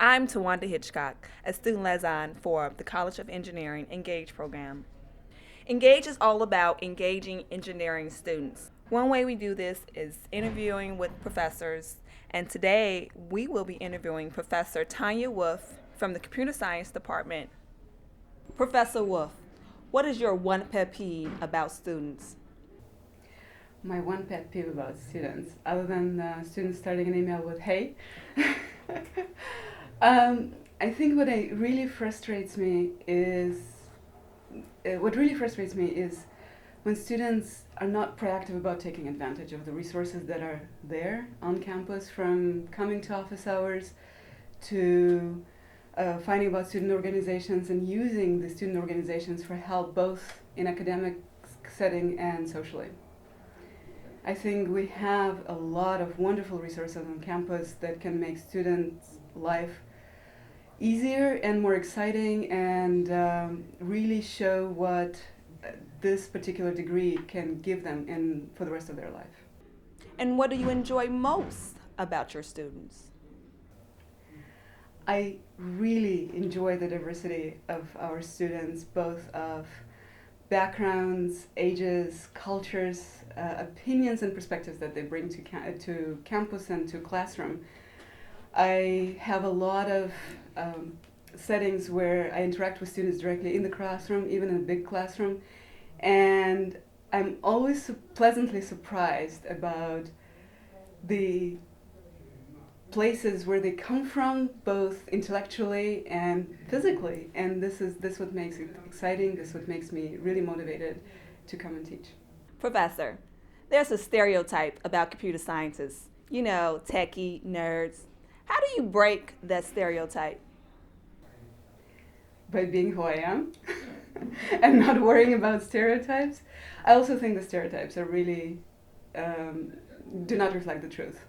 I'm Tawanda Hitchcock, a student liaison for the College of Engineering ENGAGE program. ENGAGE is all about engaging engineering students. One way we do this is interviewing with professors, and today we will be interviewing Professor Tanya Wolf from the Computer Science Department. Professor Wolf, what is your one pet peeve about students? My one pet peeve about students, other than students starting an email with "Hey," I think what really frustrates me is when students are not proactive about taking advantage of the resources that are there on campus, from coming to office hours to finding about student organizations and using the student organizations for help both in academic setting and socially. I think we have a lot of wonderful resources on campus that can make students' life easier and more exciting, and really show what this particular degree can give them for the rest of their life. And what do you enjoy most about your students? I really enjoy the diversity of our students, both of backgrounds, ages, cultures, opinions, and perspectives that they bring to campus and to classroom. I have a lot of settings where I interact with students directly in the classroom, even in a big classroom, and I'm always pleasantly surprised about the places where they come from, both intellectually and physically, and this what makes it exciting. This what makes me really motivated to come and teach. Professor, there's a stereotype about computer scientists. You know, techie, nerds. How do you break that stereotype? By being who I am and not worrying about stereotypes. I also think the stereotypes are really do not reflect the truth.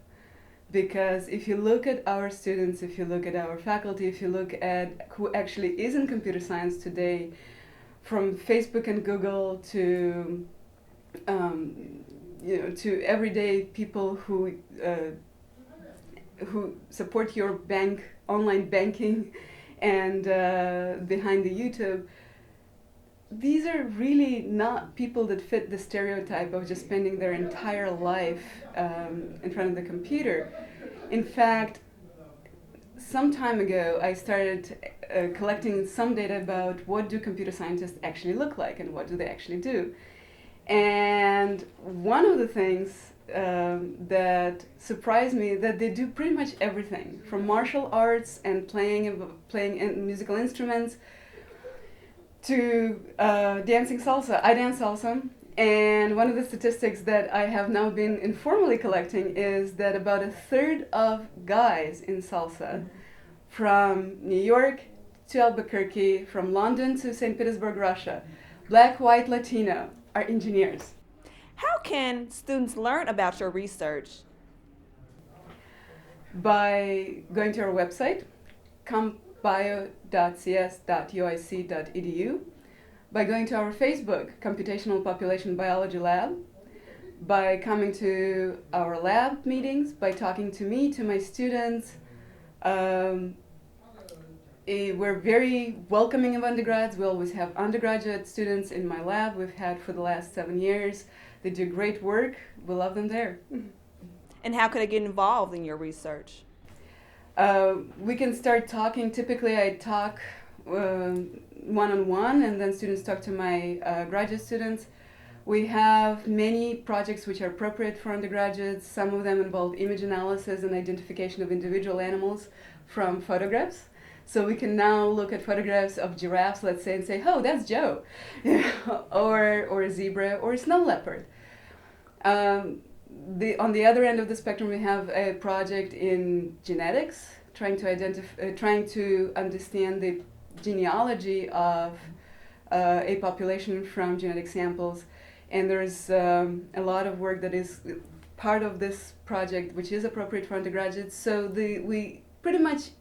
Because if you look at our students, if you look at our faculty, if you look at who actually is in computer science today, from Facebook and Google to to everyday people who support your bank, online banking, and behind the YouTube, these are really not people that fit the stereotype of just spending their entire life in front of the computer. In fact, some time ago, I started collecting some data about what do computer scientists actually look like and what do they actually do. And one of the things that surprised me that they do pretty much everything, from martial arts and playing musical instruments to dancing salsa. I dance salsa, and one of the statistics that I have now been informally collecting is that about a third of guys in salsa, from New York to Albuquerque, from London to St. Petersburg, Russia, black, white, Latino, are engineers. How can students learn about your research? By going to our website, compbio.cs.uic.edu, by going to our Facebook, Computational Population Biology Lab, by coming to our lab meetings, by talking to me, to my students. We're very welcoming of undergrads. We always have undergraduate students in my lab. We've had for the last 7 years. They do great work. We love them there. And how could I get involved in your research? We can start talking. Typically, I talk one-on-one, and then students talk to my graduate students. We have many projects which are appropriate for undergraduates. Some of them involve image analysis and identification of individual animals from photographs. So we can now look at photographs of giraffes, let's say, and say, "Oh, that's Joe," or a zebra, or a snow leopard. On the other end of the spectrum, we have a project in genetics, trying to understand the genealogy of a population from genetic samples, and there's a lot of work that is part of this project, which is appropriate for undergraduates. So we pretty much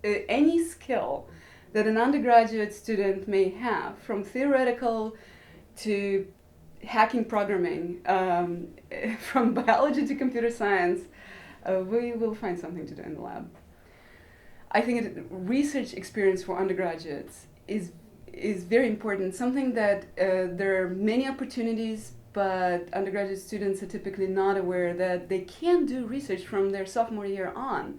any skill that an undergraduate student may have, from theoretical to hacking programming, from biology to computer science, we will find something to do in the lab. I think research experience for undergraduates is very important. Something that there are many opportunities, but undergraduate students are typically not aware that they can do research from their sophomore year on.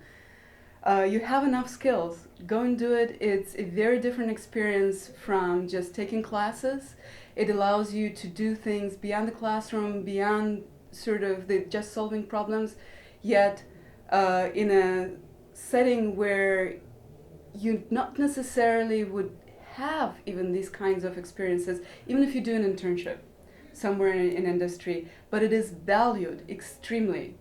You have enough skills. Go and do it. It's a very different experience from just taking classes. It allows you to do things beyond the classroom, beyond sort of the just solving problems, yet in a setting where you not necessarily would have even these kinds of experiences, even if you do an internship somewhere in industry, but it is valued extremely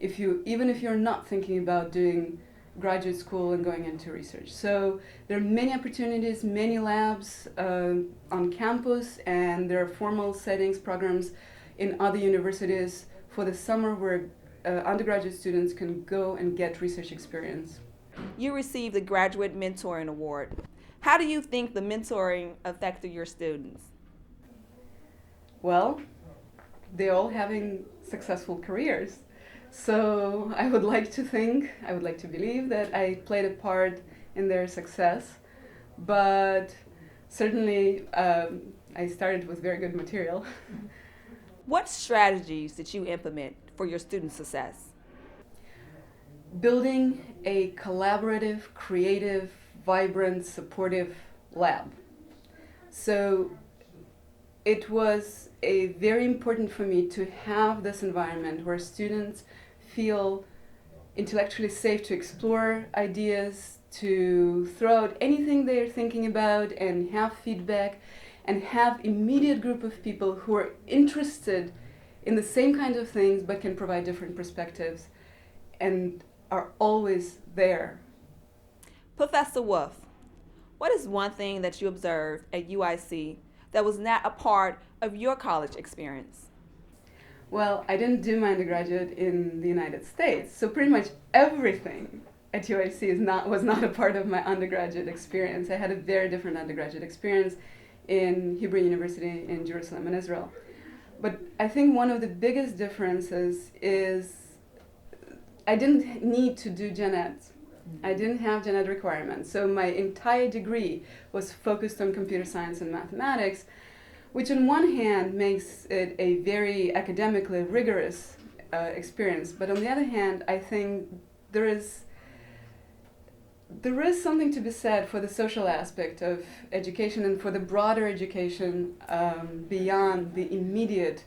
even if you're not thinking about doing graduate school and going into research. So there are many opportunities, many labs on campus, and there are formal settings, programs in other universities for the summer where undergraduate students can go and get research experience. You received the Graduate Mentoring Award. How do you think the mentoring affected your students? Well, they're all having successful careers. So I would like to believe that I played a part in their success, but certainly I started with very good material. What strategies did you implement for your student success? Building a collaborative, creative, vibrant, supportive lab. So it was very important for me to have this environment where students feel intellectually safe to explore ideas, to throw out anything they're thinking about and have feedback, and have immediate group of people who are interested in the same kind of things but can provide different perspectives and are always there. Professor Wolf, what is one thing that you observed at UIC that was not a part of your college experience? Well, I didn't do my undergraduate in the United States, so pretty much everything at UIC was not a part of my undergraduate experience. I had a very different undergraduate experience in Hebrew University in Jerusalem in Israel. But I think one of the biggest differences is I didn't need to do gen ed. I didn't have gen ed requirements, so my entire degree was focused on computer science and mathematics, which on one hand makes it a very academically rigorous experience, but on the other hand, I think there is something to be said for the social aspect of education and for the broader education beyond the immediate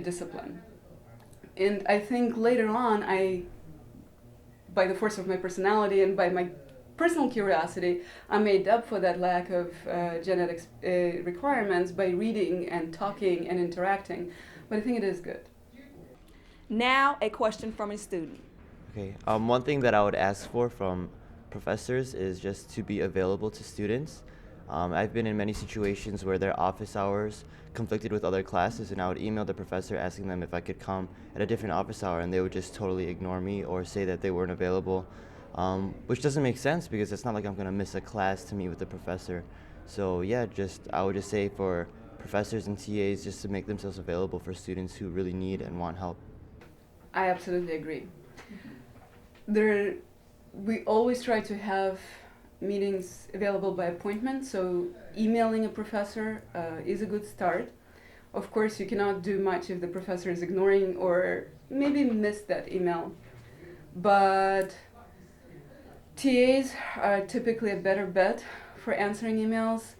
discipline. And I think later on, by the force of my personality and by my personal curiosity, I made up for that lack of gen ed requirements by reading and talking and interacting. But I think it is good. Now, a question from a student. Okay, one thing that I would ask for from professors is just to be available to students. I've been in many situations where their office hours conflicted with other classes, and I would email the professor asking them if I could come at a different office hour, and they would just totally ignore me or say that they weren't available, which doesn't make sense because it's not like I'm going to miss a class to meet with the professor. So yeah, I would just say for professors and TAs just to make themselves available for students who really need and want help. I absolutely agree. We always try to have meetings available by appointment, so emailing a professor is a good start. Of course, you cannot do much if the professor is ignoring or maybe missed that email. But TAs are typically a better bet for answering emails.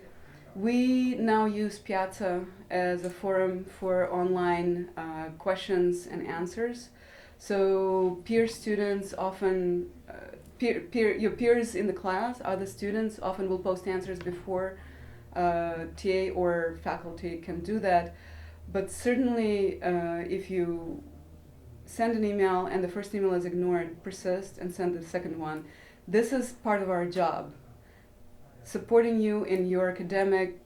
We now use Piazza as a forum for online questions and answers. So peer students often, your peers in the class, other students often will post answers before TA or faculty can do that. But certainly if you send an email and the first email is ignored, persist and send the second one. This is part of our job. Supporting you in your academic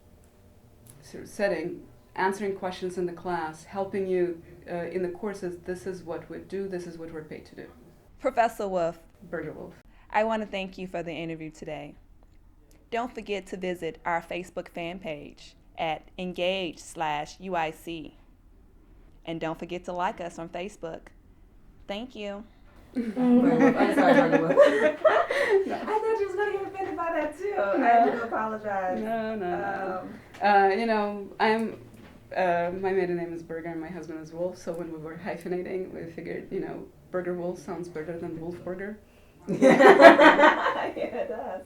sort of setting, answering questions in the class, helping you in the courses. This is what we do, this is what we're paid to do. Professor Wolf, Berger-Wolf. I want to thank you for the interview today. Don't forget to visit our Facebook fan page at ENGAGE/UIC. And don't forget to like us on Facebook. Thank you. I'm sorry, had to apologize. No. I'm. My maiden name is Berger and my husband is Wolf. So when we were hyphenating, we figured, Berger-Wolf sounds better than Wolfberger. Yeah, it does.